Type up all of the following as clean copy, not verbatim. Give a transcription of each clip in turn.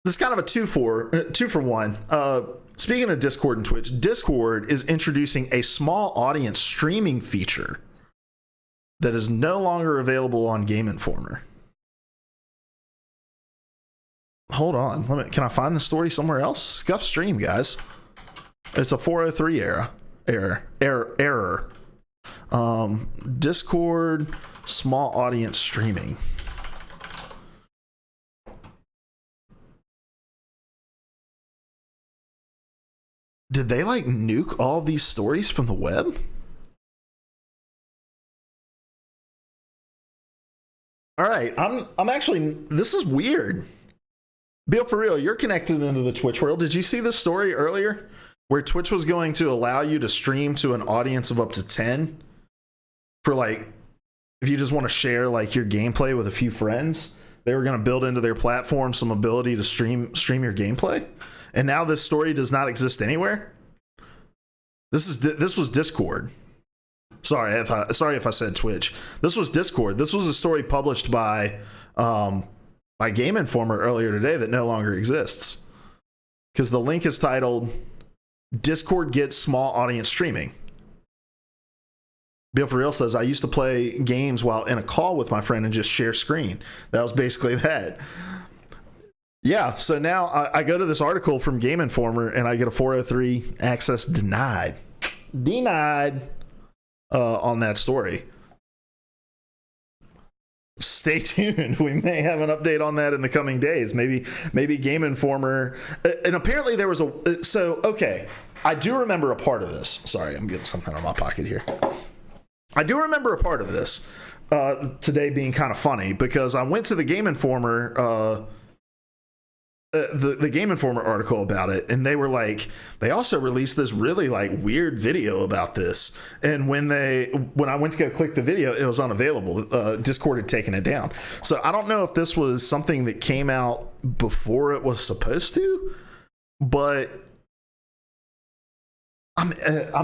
this is kind of a two for one. Speaking of Discord and Twitch, Discord is introducing a small audience streaming feature that is no longer available on Game Informer. Hold on, can I find the story somewhere else? Scuff stream, guys. It's a 403 error. Discord small audience streaming. Did they like nuke all these stories from the web? All right, I'm actually, this is weird. Bill, for real, you're connected into the Twitch world. Did you see this story earlier where Twitch was going to allow you to stream to an audience of up to 10 for like, if you just want to share like your gameplay with a few friends? They were going to build into their platform some ability to stream your gameplay, and now this story does not exist anywhere. This was Discord. Sorry if I said Twitch. This was Discord. This was a story published by Game Informer earlier today that no longer exists, because the link is titled "Discord Gets Small Audience Streaming." Bill for real says, I used to play games while in a call with my friend and just share screen. That was basically that. Yeah, so now I go to this article from Game Informer and I get a 403 access denied on that story. Stay tuned. We may have an update on that in the coming days. Maybe Game Informer. And apparently there was okay. I do remember a part of this. Sorry, I'm getting something out of my pocket here. I do remember a part of this today being kind of funny, because I went to the Game Informer the Game Informer article about it, and they were like, they also released this really like weird video about this, and when I went to go click the video, it was unavailable. Discord had taken it down. So I don't know if this was something that came out before it was supposed to, but I'm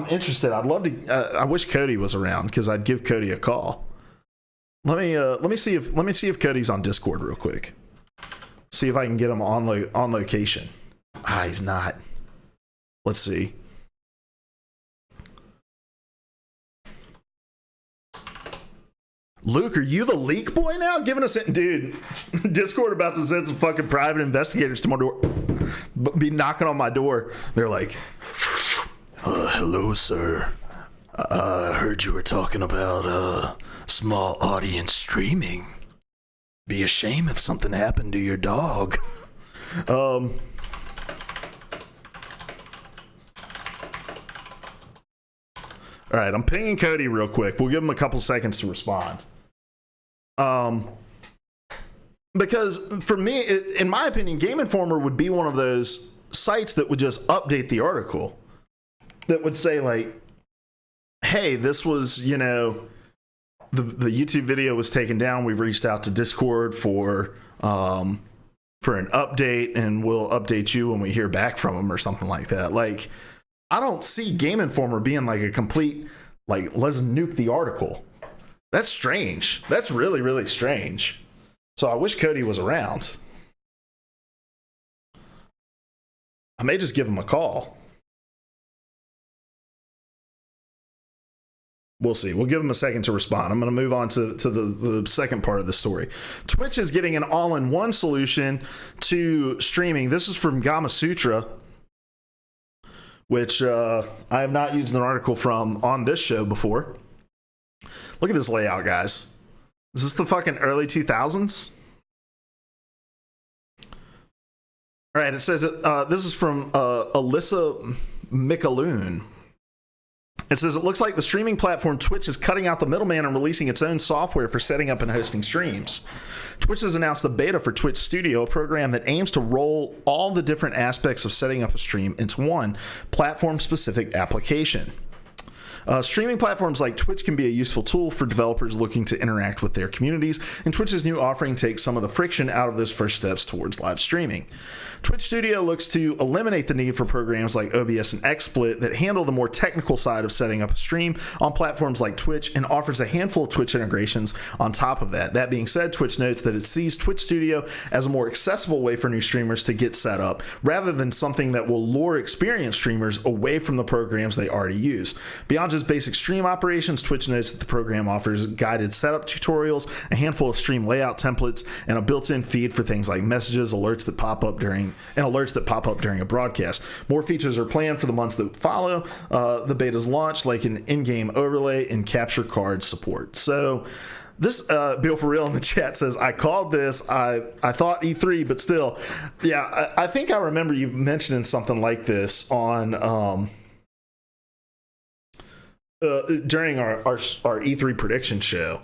interested. I'd love to. I wish Cody was around, because I'd give Cody a call. Let me see if Cody's on Discord real quick. See if I can get him on location. He's not. Let's see. Luke, are you the leak boy now? Giving us it, dude. Discord about to send some fucking private investigators to my door. Be knocking on my door. They're like, hello, sir. I heard you were talking about small audience streaming. Be a shame if something happened to your dog. All right, I'm pinging Cody real quick. We'll give him a couple seconds to respond. Because for me, in my opinion, Game Informer would be one of those sites that would just update the article. That would say like, hey, this was, the YouTube video was taken down. We've reached out to Discord for an update, and we'll update you when we hear back from them, or something like that. Like, I don't see Game Informer being like a complete, like, let's nuke the article. That's strange. That's really, really strange. So I wish Cody was around. I may just give him a call. We'll see. We'll give him a second to respond. I'm going to move on to the second part of the story. Twitch is getting an all-in-one solution to streaming. This is from Gama Sutra, which I have not used an article from on this show before. Look at this layout, guys. Is this the fucking early 2000s? All right, it says this is from Alyssa Mickaloon. It says, it looks like the streaming platform Twitch is cutting out the middleman and releasing its own software for setting up and hosting streams. Twitch has announced a beta for Twitch Studio, a program that aims to roll all the different aspects of setting up a stream into one platform-specific application. Streaming platforms like Twitch can be a useful tool for developers looking to interact with their communities, and Twitch's new offering takes some of the friction out of those first steps towards live streaming. Twitch Studio looks to eliminate the need for programs like OBS and XSplit that handle the more technical side of setting up a stream on platforms like Twitch, and offers a handful of Twitch integrations on top of that. That being said, Twitch notes that it sees Twitch Studio as a more accessible way for new streamers to get set up, rather than something that will lure experienced streamers away from the programs they already use. Beyond just basic stream operations, Twitch notes that the program offers guided setup tutorials, a handful of stream layout templates, and a built-in feed for things like messages, alerts that pop up during a broadcast. More features are planned for the months that follow the beta's launch, like an in-game overlay and capture card support. So this Bill for Real in the chat says, I called this. I thought E3, but still, yeah, I think I remember you mentioning something like this on during our E3 prediction show.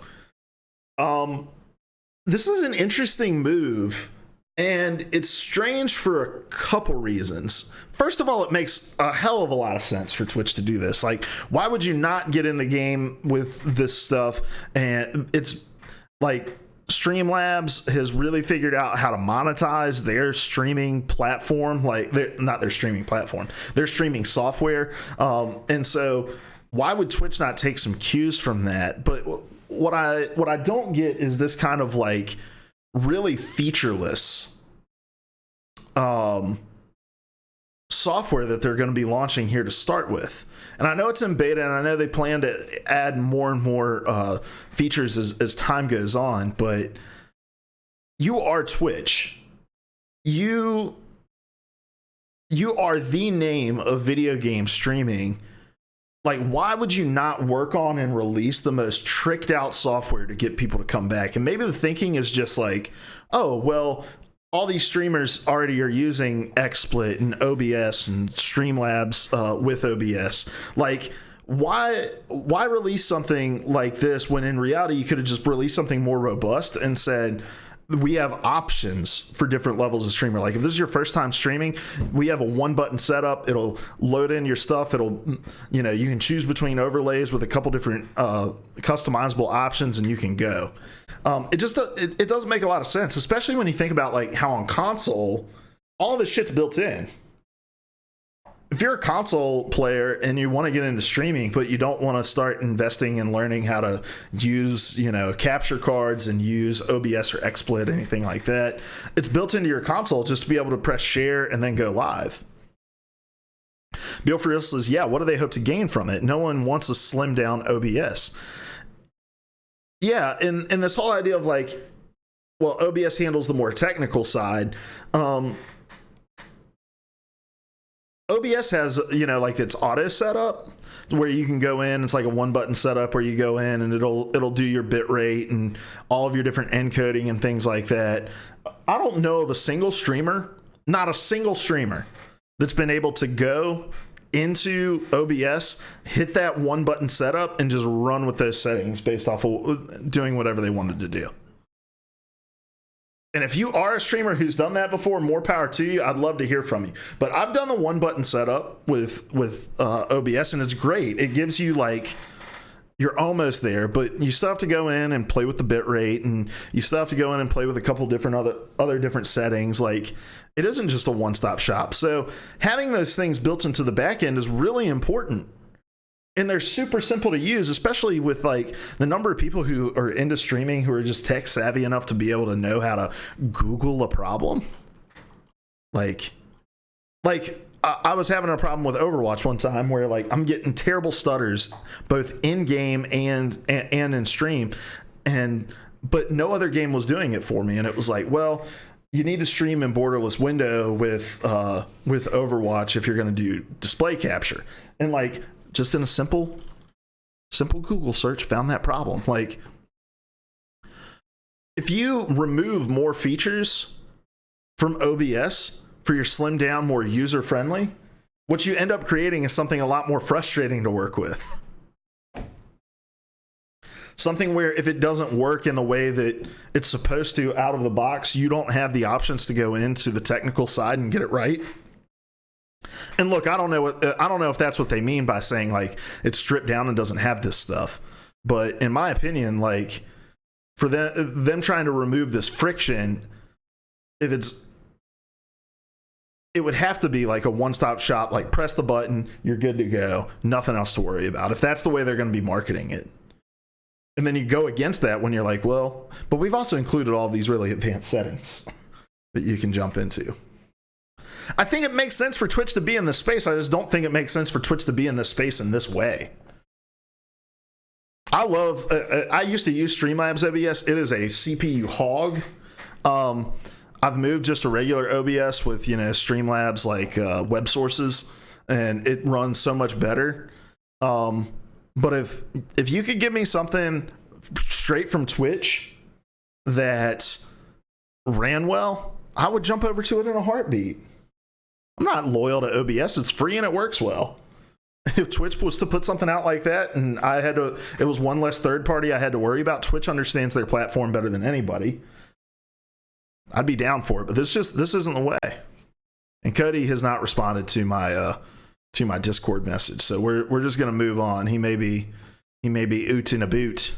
This is an interesting move, and it's strange for a couple reasons. First of all, it makes a hell of a lot of sense for Twitch to do this. Like, why would you not get in the game with this stuff? And it's like Streamlabs has really figured out how to monetize their streaming platform. Like, not their streaming platform, their streaming software. And so why would Twitch not take some cues from that? But what I don't get is this kind of like really featureless software that they're going to be launching here to start with. And I know it's in beta, and I know they plan to add more and more features as time goes on, but you are Twitch. You are the name of video game streaming. Like, why would you not work on and release the most tricked out software to get people to come back? And maybe the thinking is just like, oh, well, all these streamers already are using XSplit and OBS and Streamlabs with OBS. Like, why release something like this when in reality you could have just released something more robust and said, we have options for different levels of streamer. Like, if this is your first time streaming, we have a one button setup. It'll load in your stuff. It'll, you know, you can choose between overlays with a couple different customizable options, and you can go. It doesn't make a lot of sense, especially when you think about like how on console all of this shit's built in. If you're a console player and you want to get into streaming, but you don't want to start investing in learning how to use, you know, capture cards and use OBS or XSplit, anything like that, it's built into your console just to be able to press share and then go live. Bill for Real says, yeah, what do they hope to gain from it? No one wants a slim down OBS. Yeah, and this whole idea of like, well, OBS handles the more technical side. OBS has, you know, like its auto setup where you can go in. It's like a one button setup where you go in and it'll do your bit rate and all of your different encoding and things like that. I don't know of a single streamer, not a single streamer, that's been able to go into OBS, hit that one button setup, and just run with those settings based off of doing whatever they wanted to do. And if you are a streamer who's done that before, more power to you. I'd love to hear from you. But I've done the one button setup with OBS, and it's great. It gives you like, you're almost there, but you still have to go in and play with the bit rate, and you still have to go in and play with a couple different other different settings. Like, it isn't just a one-stop shop. So having those things built into the back end is really important. And they're super simple to use, especially with like the number of people who are into streaming who are just tech savvy enough to be able to know how to Google a problem. Like I was having a problem with Overwatch one time where like I'm getting terrible stutters both in game and in stream, but no other game was doing it for me. And it was like, well, you need to stream in borderless window with Overwatch if you're going to do display capture. And like, just in a simple Google search, found that problem. Like, if you remove more features from OBS for your slimmed down, more user friendly, what you end up creating is something a lot more frustrating to work with. Something where if it doesn't work in the way that it's supposed to out of the box, you don't have the options to go into the technical side and get it right. And look, I don't know if that's what they mean by saying like it's stripped down and doesn't have this stuff. But in my opinion, like for them trying to remove this friction, it would have to be like a one-stop shop, like press the button, you're good to go, nothing else to worry about, if that's the way they're going to be marketing it. And then you go against that when you're like, well, but we've also included all these really advanced settings that you can jump into. I think it makes sense for Twitch to be in this space. I just don't think it makes sense for Twitch to be in this space in this way. I used to use Streamlabs OBS. It is a CPU hog. I've moved just to regular OBS with, Streamlabs like web sources, and it runs so much better. But if you could give me something straight from Twitch that ran well, I would jump over to it in a heartbeat. I'm not loyal to OBS. It's free and it works well. If Twitch was to put something out like that and it was one less third party I had to worry about, Twitch understands their platform better than anybody, I'd be down for it. But this isn't the way. And Cody has not responded to my Discord message, so we're just gonna move on. He may be oot in a boot.